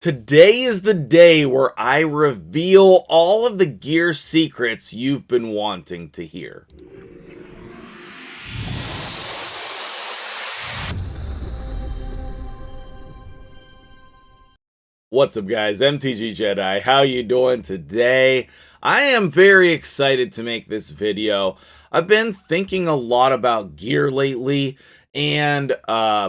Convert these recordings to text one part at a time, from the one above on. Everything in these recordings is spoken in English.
Today is the day where I reveal all of the gear secrets you've been wanting to hear. What's up, guys? MtgJedi, how you doing today? I am very excited to make this video. I've been thinking a lot about gear lately, and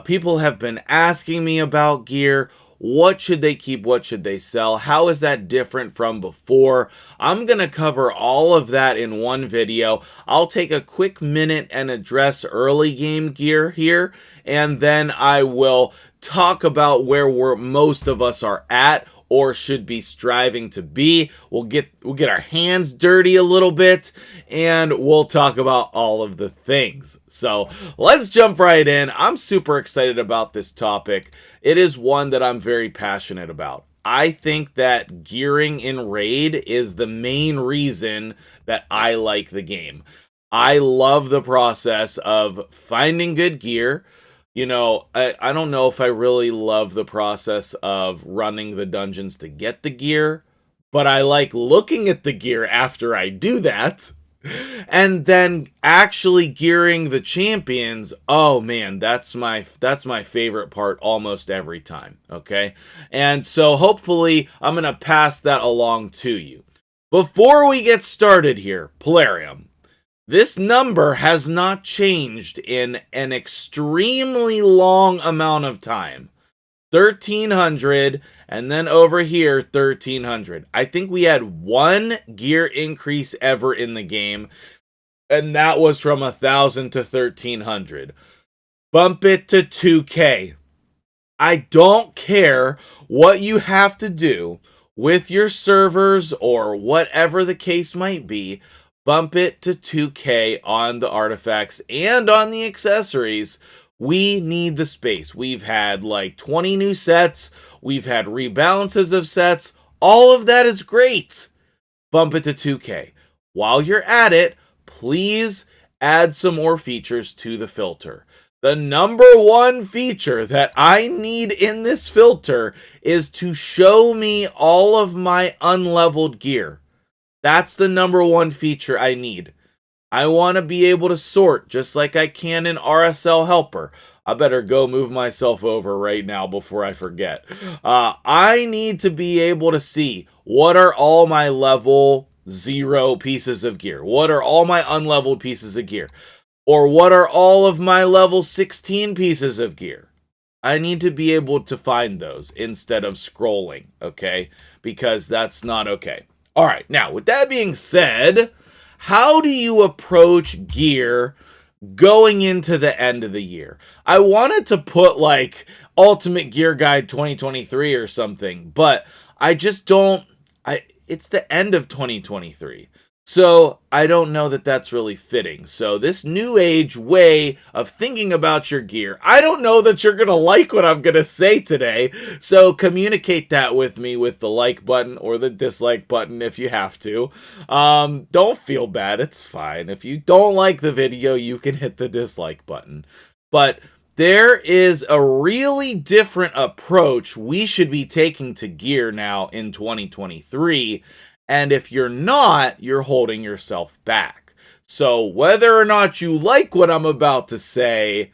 people have been asking me about gear. What should they keep? What should they sell? How is that different from before? I'm going to cover all of that in one video. I'll take a quick minute and address early game gear here, and then I will talk about where most of us are at or should be striving to be. We'll get our hands dirty a little bit, and we'll talk about all of the things. So let's jump right in. I'm super excited about this topic. It is one that I'm very passionate about. I think that gearing in Raid is the main reason that I like the game. I love the process of finding good gear. You know, I don't know if I really love the process of running the dungeons to get the gear, but I like looking at the gear after I do that. And then actually gearing the champions, oh man, that's my favorite part almost every time, okay? And so hopefully I'm going to pass that along to you. Before we get started here, Polarium, this number has not changed in an extremely long amount of time. 1,300, and then over here, 1,300. I think we had one gear increase ever in the game, and that was from 1,000 to 1,300. Bump it to 2K. I don't care what you have to do with your servers or whatever the case might be. Bump it to 2K on the artifacts and on the accessories. We need the space. We've had like 20 new sets. We've had rebalances of sets. All of that is great. Bump it to 2K. While you're at it, please add some more features to the filter. The number one feature that I need in this filter is to show me all of my unleveled gear. That's the number one feature I need. I want to be able to sort just like I can in RSL Helper. I better go move myself over right now before I forget. I need to be able to see what are all my level 0 pieces of gear. What are all my unleveled pieces of gear? Or what are all of my level 16 pieces of gear? I need to be able to find those instead of scrolling, okay? Because that's not okay. All right, now, with that being said, how do you approach gear going into the end of the year? I wanted to put, like, Ultimate Gear Guide 2023 or something, but I just don't... It's the end of 2023. So I don't know that that's really fitting. So this new age way of thinking about your gear, I don't know that you're going to like what I'm going to say today. So communicate that with me with the like button or the dislike button if you have to. Don't feel bad. It's fine. If you don't like the video, you can hit the dislike button. But there is a really different approach we should be taking to gear now in 2023. And if you're not, you're holding yourself back. So whether or not you like what I'm about to say,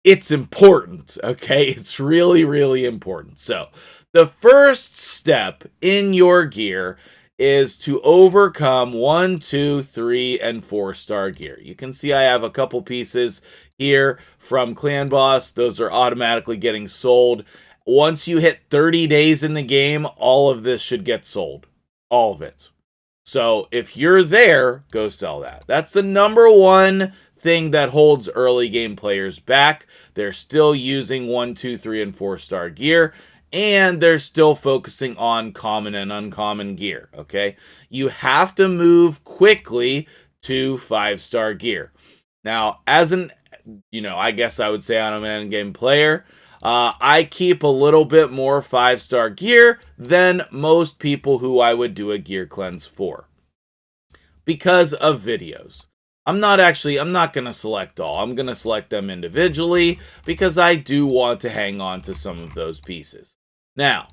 it's important, okay? It's really, really important. So the first step in your gear is to overcome 1, 2, 3, and 4-star gear. You can see I have a couple pieces here from Clan Boss. Those are automatically getting sold. Once you hit 30 days in the game, all of this should get sold. All of it. So if you're there, go sell that. That's the number one thing that holds early game players back. They're still using 1, 2, 3, and 4-star gear, and they're still focusing on common and uncommon gear, okay? You have to move quickly to 5-star gear. Now, as an, I guess I would say I'm an endgame player, I keep a little bit more 5-star gear than most people who I would do a gear cleanse for. Because of videos. I'm not going to select all. I'm going to select them individually because I do want to hang on to some of those pieces. Now,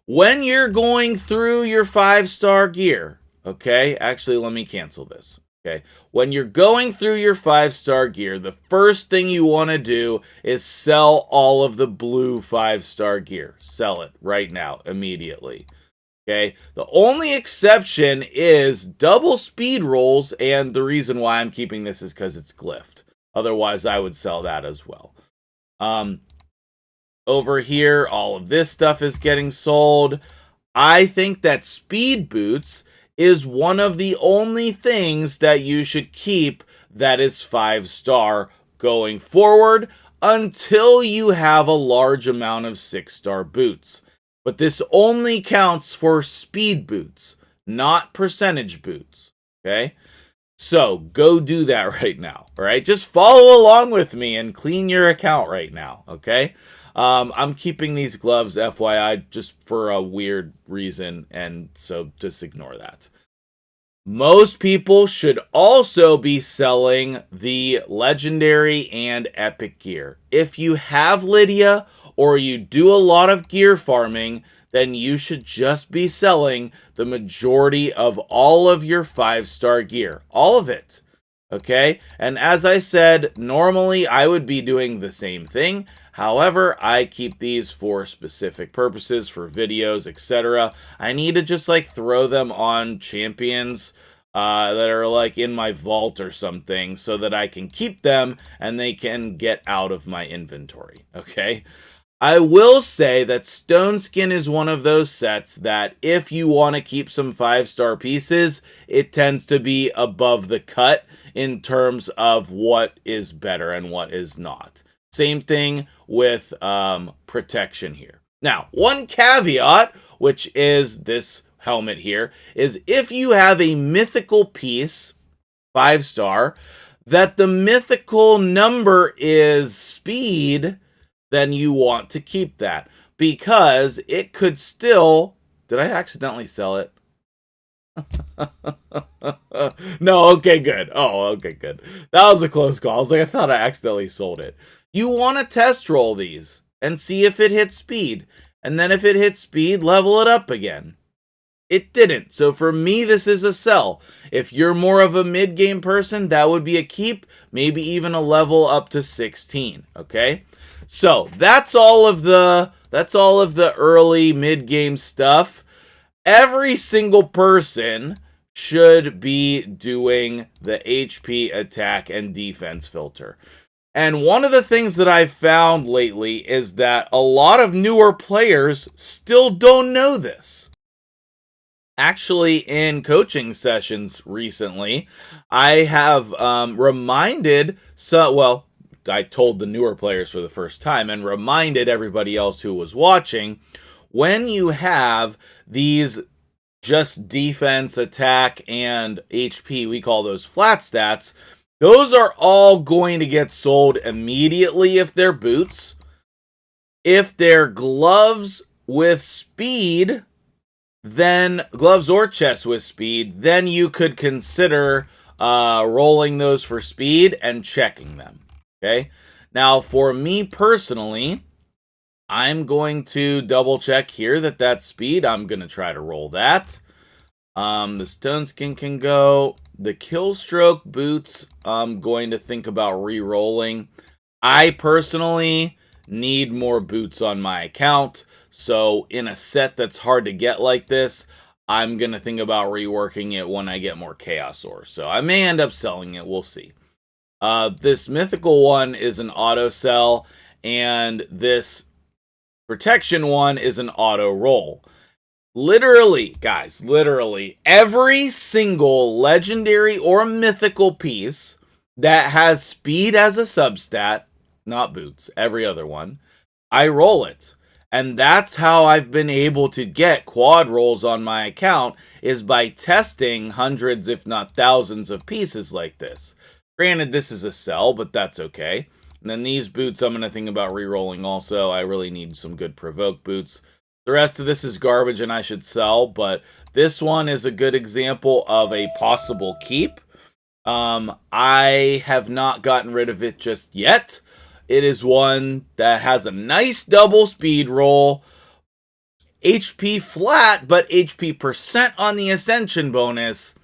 When you're going through your 5-star gear, okay, actually, let me cancel this. Okay, when you're going through your 5-star gear, the first thing you want to do is sell all of the blue 5-star gear. Sell it right now, immediately. Okay, the only exception is double speed rolls, and the reason why I'm keeping this is because it's glyphed. Otherwise, I would sell that as well. Over here, all of this stuff is getting sold. I think that speed boots is one of the only things that you should keep that is 5-star going forward until you have a large amount of 6-star boots. But this only counts for speed boots, not percentage boots. Okay? So go do that right now. All right? Just follow along with me and clean your account right now. Okay? I'm keeping these gloves, FYI, just for a weird reason, and so just ignore that. Most people should also be selling the legendary and epic gear. If you have Lydia or you do a lot of gear farming, then you should just be selling the majority of all of your 5-star gear. All of it. Okay? And as I said, normally I would be doing the same thing. However, I keep these for specific purposes, for videos, etc. I need to just like throw them on champions that are like in my vault or something so that I can keep them and they can get out of my inventory. Okay? I will say that Stone Skin is one of those sets that if you want to keep some 5-star pieces, it tends to be above the cut in terms of what is better and what is not. Same thing with protection here. Now, one caveat, which is this helmet here, is if you have a mythical piece, 5-star, that the mythical number is speed, then you want to keep that. Because it could still... Did I accidentally sell it? No, okay, good. Oh, okay, good. That was a close call. I thought I accidentally sold it. You want to test roll these and see if it hits speed. And then if it hits speed, level it up again. It didn't. So for me, this is a sell. If you're more of a mid-game person, that would be a keep. Maybe even a level up to 16. Okay? So that's all of the early mid-game stuff. Every single person should be doing the HP attack and defense filter. And one of the things that I've found lately is that a lot of newer players still don't know this. Actually, in coaching sessions recently, I have reminded, I told the newer players for the first time and reminded everybody else who was watching, when you have these just defense, attack, and HP, we call those flat stats, those are all going to get sold immediately if they're boots. If they're gloves with speed, then gloves or chests with speed, then you could consider rolling those for speed and checking them. Okay? Now, for me personally, I'm going to double check here that that's speed. I'm going to try to roll that. The Stone Skin can go. The Killstroke boots, I'm going to think about re-rolling. I personally need more boots on my account. So in a set that's hard to get like this, I'm going to think about reworking it when I get more Chaos Ore. So I may end up selling it. We'll see. This mythical one is an auto sell, and this protection one is an auto roll. Literally, guys, literally, every single legendary or mythical piece that has speed as a substat, not boots, every other one, I roll it. And that's how I've been able to get quad rolls on my account, is by testing hundreds, if not thousands, of pieces like this. Granted, this is a sell, but that's okay. And then these boots, I'm going to think about re-rolling also. I really need some good provoke boots. The rest of this is garbage and I should sell, but this one is a good example of a possible keep. I have not gotten rid of it just yet. It is one that has a nice double speed roll. HP flat, but HP percent on the Ascension bonus.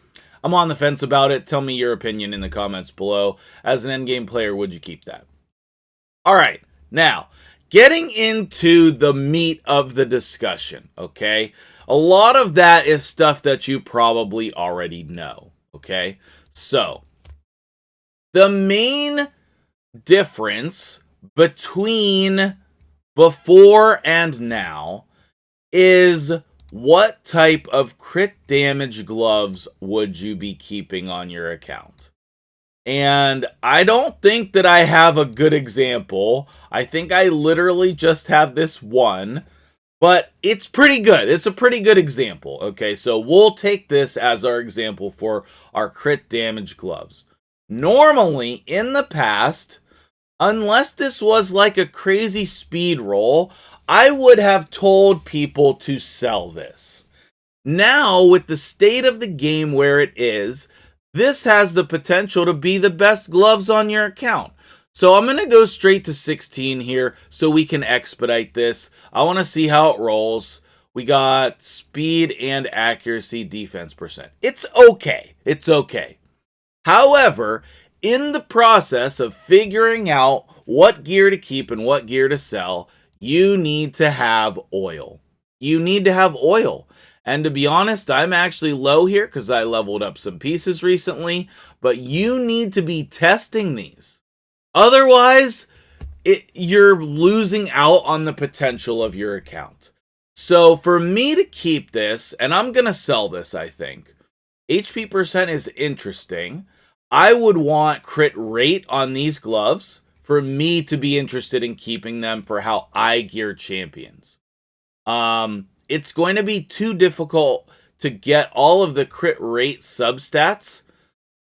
I'm on the fence about it. Tell me your opinion in the comments below. As an endgame player, would you keep that? All right, now, getting into the meat of the discussion, okay? A lot of that is stuff that you probably already know, okay? So, the main difference between before and now is what type of crit damage gloves would you be keeping on your account? And I don't think that I have a good example. I think I literally just have this one, but it's pretty good. It's a pretty good example. Okay, so we'll take this as our example for our crit damage gloves. Normally, in the past, unless this was like a crazy speed roll, I would have told people to sell this. Now, with the state of the game where it is, this has the potential to be the best gloves on your account. So I'm going to go straight to 16 here so we can expedite this. I want to see how it rolls. We got speed and accuracy, defense percent. It's okay. It's okay. However, in the process of figuring out what gear to keep and what gear to sell, you need to have oil. You need to have oil. And to be honest, I'm actually low here because I leveled up some pieces recently, but you need to be testing these. Otherwise, you're losing out on the potential of your account. So for me to keep this, and I'm going to sell this, I think, HP percent is interesting. I would want crit rate on these gloves for me to be interested in keeping them for how I gear champions. It's going to be too difficult to get all of the crit rate substats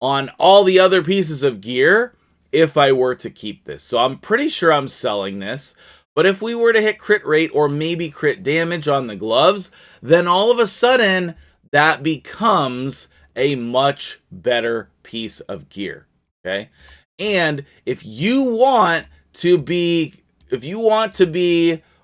on all the other pieces of gear if I were to keep this. So I'm pretty sure I'm selling this. But if we were to hit crit rate or maybe crit damage on the gloves, then all of a sudden that becomes a much better piece of gear. Okay? And if you want to be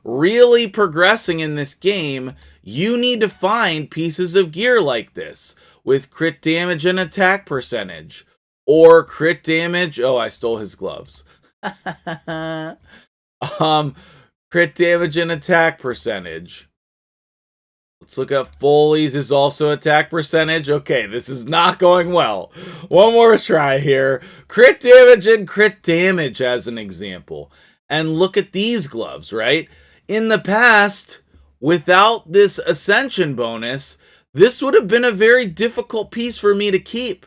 really progressing in this game, you need to find pieces of gear like this with crit damage and attack percentage, or crit damage. Oh, I stole his gloves. Crit damage and attack percentage. Let's look at Foley's is also attack percentage. Okay, this is not going well. One more try here. Crit damage and crit damage as an example. And look at these gloves, right? In the past, without this Ascension bonus, this would have been a very difficult piece for me to keep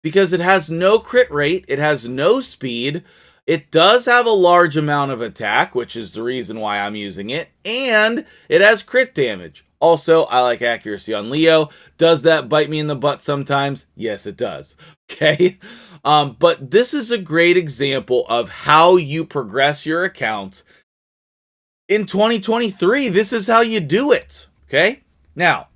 because it has no crit rate, it has no speed, it does have a large amount of attack, which is the reason why I'm using it, and it has crit damage. Also, I like accuracy on Leo. Does that bite me in the butt sometimes? Yes, it does. Okay? But this is a great example of how you progress your account. In 2023, this is how you do it. Okay? Now,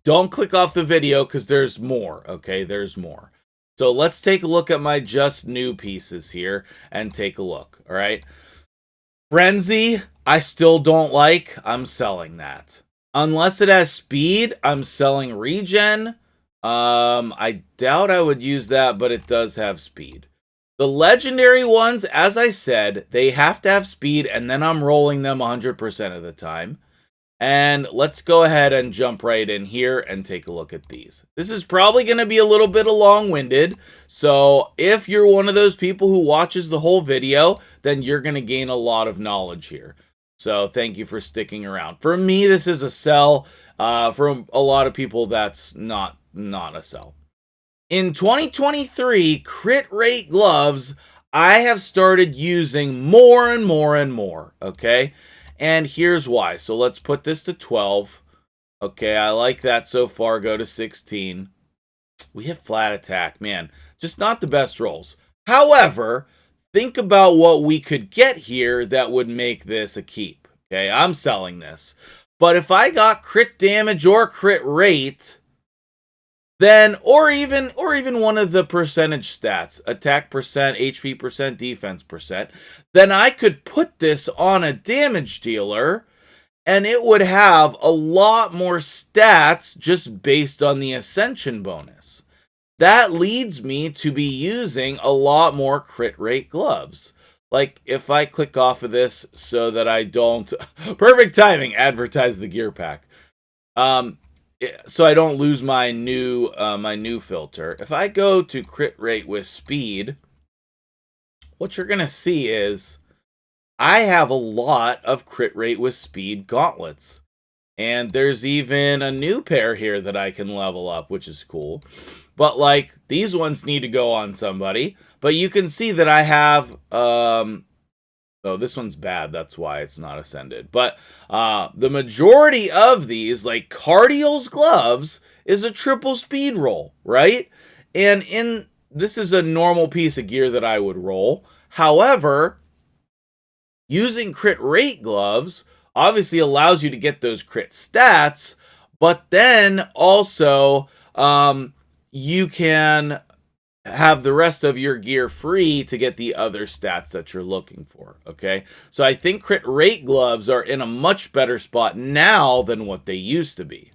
don't click off the video because there's more. Okay? There's more. So let's take a look at my just new pieces here and take a look. All right? Frenzy, I still don't like. I'm selling that. Unless it has speed, I'm selling regen. I doubt I would use that, but it does have speed. The legendary ones, as I said, they have to have speed, and then I'm rolling them 100% of the time. And let's go ahead and jump right in here and take a look at these. This is probably going to be a little bit long-winded, so if you're one of those people who watches the whole video, then you're going to gain a lot of knowledge here. So thank you for sticking around. For me, this is a sell. For a lot of people, that's not a sell. In 2023, crit rate gloves, I have started using more and more and more, okay? And here's why. So let's put this to 12. Okay, I like that so far. Go to 16. We have flat attack, man. Just not the best rolls. However, think about what we could get here that would make this a keep. Okay, I'm selling this. But if I got crit damage or crit rate, then, or even one of the percentage stats, attack percent, HP percent, defense percent, then I could put this on a damage dealer and it would have a lot more stats just based on the Ascension bonus. That leads me to be using a lot more crit rate gloves. Like, if I click off of this so that I don't... Perfect timing! Advertise the gear pack. So I don't lose my new filter. If I go to crit rate with speed, what you're going to see is I have a lot of crit rate with speed gauntlets. And there's even a new pair here that I can level up, which is cool. But, like, these ones need to go on somebody. But you can see that I have, oh, this one's bad. That's why it's not ascended. But the majority of these, like Cardial's gloves, is a triple speed roll, right? And this is a normal piece of gear that I would roll. However, using crit rate gloves obviously allows you to get those crit stats, but then also you can have the rest of your gear free to get the other stats that you're looking for, okay? So I think crit rate gloves are in a much better spot now than what they used to be.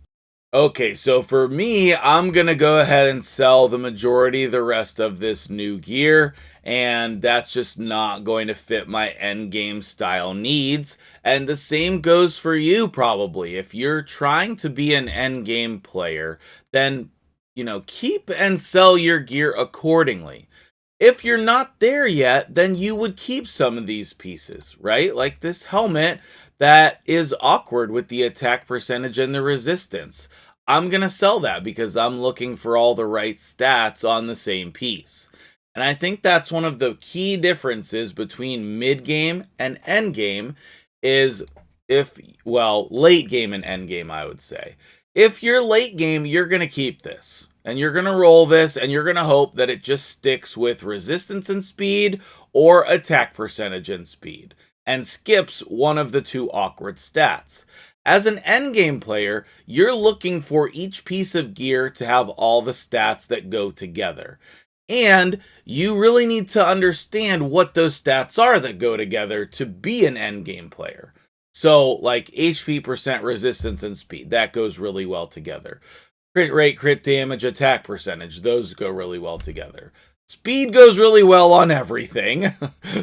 Okay, so for me, I'm going to go ahead and sell the majority of the rest of this new gear, and that's just not going to fit my endgame style needs. And the same goes for you, probably. If you're trying to be an endgame player, then, you know, keep and sell your gear accordingly. If you're not there yet, then you would keep some of these pieces, right? Like this helmet that is awkward with the attack percentage and the resistance. I'm going to sell that because I'm looking for all the right stats on the same piece. And I think that's one of the key differences between mid-game and endgame is late game and endgame, I would say. If you're late game, you're going to keep this. And you're going to roll this, and you're going to hope that it just sticks with resistance and speed or attack percentage and speed, and skips one of the two awkward stats. As an endgame player, you're looking for each piece of gear to have all the stats that go together. And you really need to understand what those stats are that go together to be an endgame player. So, like HP percent, resistance, and speed, that goes really well together. Crit rate, crit damage, attack percentage, those go really well together. Speed goes really well on everything,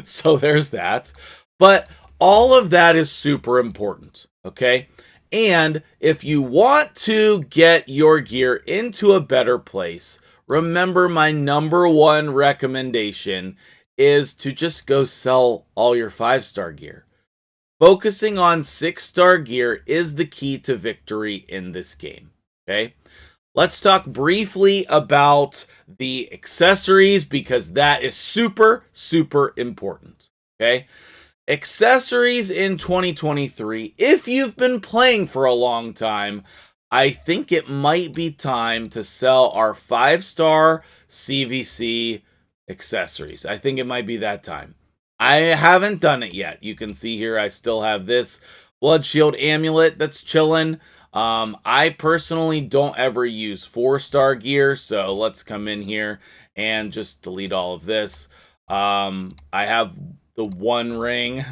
so there's that. But all of that is super important, okay? And if you want to get your gear into a better place, remember my number one recommendation is to just go sell all your 5-star gear. Focusing on 6-star gear is the key to victory in this game, okay? Let's talk briefly about the accessories because that is super, super important, okay? Accessories in 2023, if you've been playing for a long time, I think it might be time to sell our 5-star CVC accessories. I think it might be that time. I haven't done it yet. You can see here I still have this Blood Shield Amulet that's chilling. I personally don't ever use 4-star gear, so let's come in here and just delete all of this. I have the one ring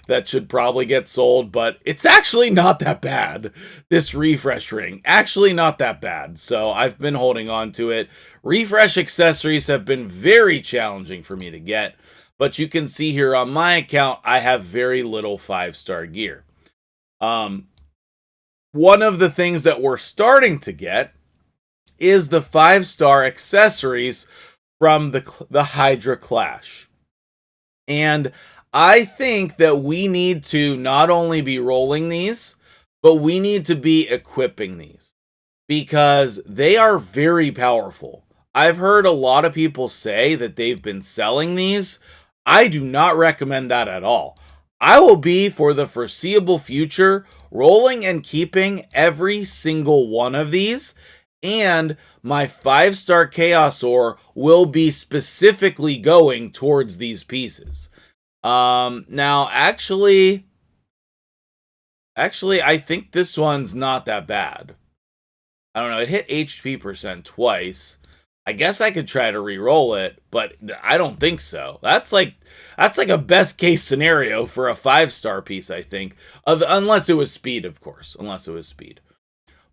that should probably get sold, but it's actually not that bad. This refresh ring, actually not that bad. So I've been holding on to it. Refresh accessories have been very challenging for me to get, but you can see here on my account, I have very little 5-star gear. One of the things that we're starting to get is the 5-star accessories from the Hydra Clash. And I think that we need to not only be rolling these, but we need to be equipping these because they are very powerful. I've heard a lot of people say that they've been selling these. I do not recommend that at all. I will be, for the foreseeable future, rolling and keeping every single one of these, and my 5-star Chaos Ore will be specifically going towards these pieces. Now, actually, I think this one's not that bad. I don't know, it hit HP percent twice. I guess I could try to re-roll it, but I don't think so. That's like a best case scenario for a 5-star piece, I think. Unless it was speed, of course. Unless it was speed.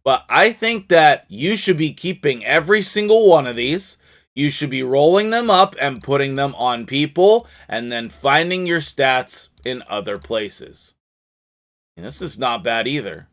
But I think that you should be keeping every single one of these. You should be rolling them up and putting them on people, and then finding your stats in other places. And this is not bad either.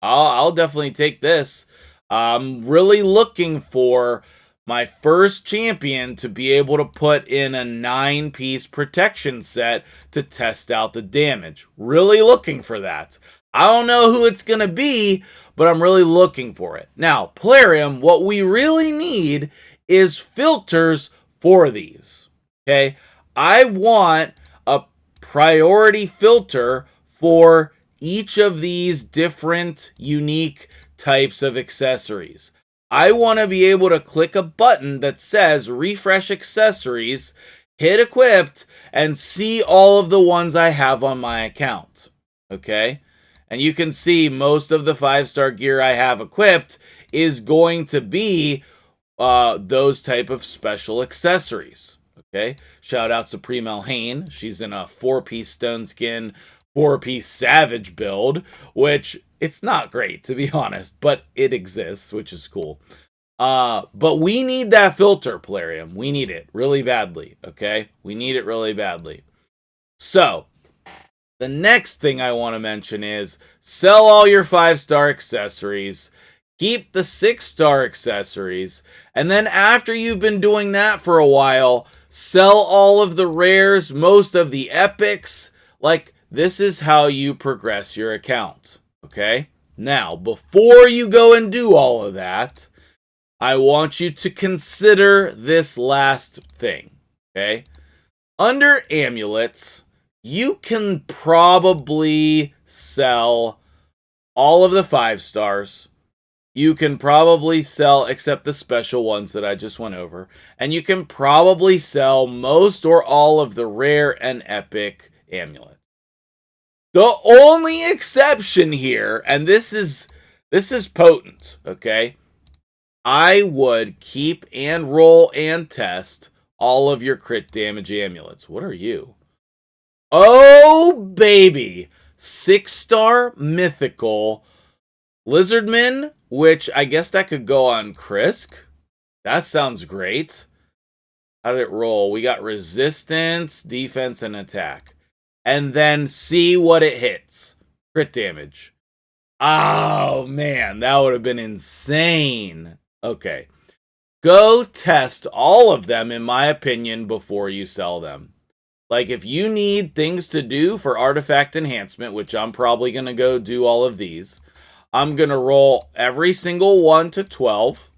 I'll definitely take this. I'm really looking for my first champion to be able to put in a 9-piece protection set to test out the damage. Really looking for that. I don't know who it's going to be, but I'm really looking for it. Now, Plarium, what we really need is filters for these. Okay? I want a priority filter for each of these different unique types of accessories. I want to be able to click a button that says refresh accessories, hit equipped, and see all of the ones I have on my account. Okay? And you can see most of the 5-star gear I have equipped is going to be those type of special accessories. Okay? Shout out Supreme Elhain. She's in a 4-piece stone skin, 4-piece savage build, which it's not great, to be honest, but it exists, which is cool. But we need that filter, Plarium. We need it really badly, okay? We need it really badly. So, the next thing I want to mention is sell all your 5-star accessories, keep the 6-star accessories, and then after you've been doing that for a while, sell all of the rares, most of the epics. Like, this is how you progress your account, okay? Now, before you go and do all of that, I want you to consider this last thing, okay? Under amulets, you can probably sell all of the 5-stars. You can probably sell, except the special ones that I just went over. And you can probably sell most or all of the rare and epic amulets. The only exception here, and this is potent, okay? I would keep and roll and test all of your crit damage amulets. What are you? Oh, baby. 6-star mythical Lizardman, which I guess that could go on Krisk. That sounds great. How did it roll? We got resistance, defense, and attack. And then see what it hits. Crit damage. Oh, man. That would have been insane. Okay. Go test all of them, in my opinion, before you sell them. Like, if you need things to do for artifact enhancement, which I'm probably going to go do all of these, I'm going to roll every single one to 12.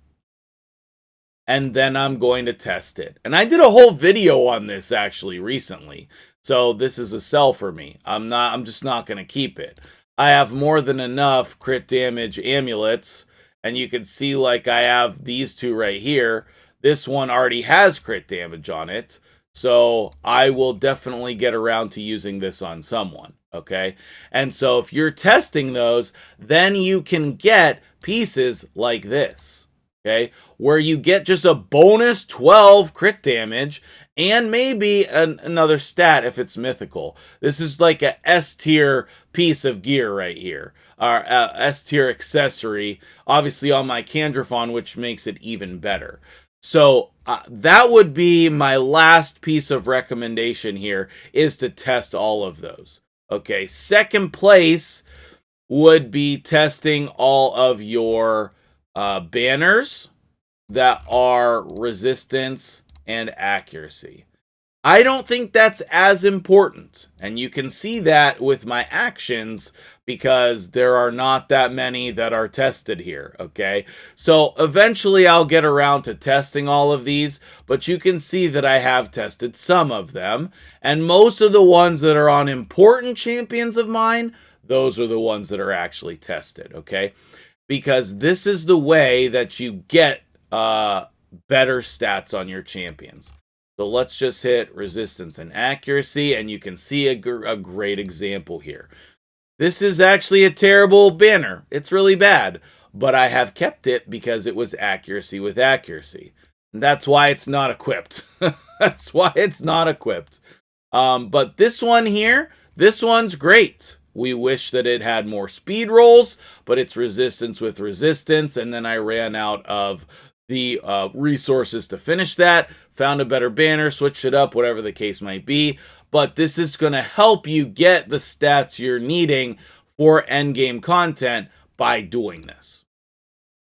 And then I'm going to test it. And I did a whole video on this, actually, recently. So this is a sell for me. I'm just not going to keep it. I have more than enough crit damage amulets. And you can see, like, I have these two right here. This one already has crit damage on it. So I will definitely get around to using this on someone. Okay? And so if you're testing those, then you can get pieces like this. Okay? Where you get just a bonus 12 crit damage and maybe another stat if it's mythical. This is like a S tier piece of gear right here. Our S tier accessory, obviously on my Candrafon, which makes it even better. So that would be my last piece of recommendation here, is to test all of those. Okay, second place would be testing all of your banners that are resistance and accuracy. I don't think that's as important, and you can see that with my actions because there are not that many that are tested here, okay? So eventually I'll get around to testing all of these, but you can see that I have tested some of them, and most of the ones that are on important champions of mine, those are the ones that are actually tested, okay? Because this is the way that you get better stats on your champions. So let's just hit resistance and accuracy, and you can see a great example here. This is actually a terrible banner. It's really bad. but I have kept it because it was accuracy with accuracy. And that's why it's not equipped. That's why it's not equipped. But this one here, this one's great. We wish that it had more speed rolls, but it's resistance with resistance, and then I ran out of the resources to finish that, found a better banner, switched it up, whatever the case might be. But this is going to help you get the stats you're needing for endgame content by doing this.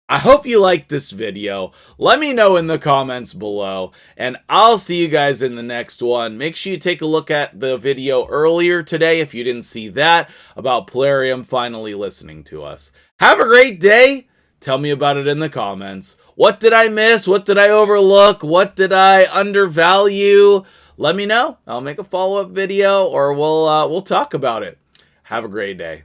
I hope you liked this video. Let me know in the comments below, and I'll see you guys in the next one. Make sure you take a look at the video earlier today if you didn't see that, about Plarium finally listening to us. Have a great day. Tell me about it in the comments. What did I miss? What did I overlook? What did I undervalue? Let me know. I'll make a follow-up video, or we'll talk about it. Have a great day.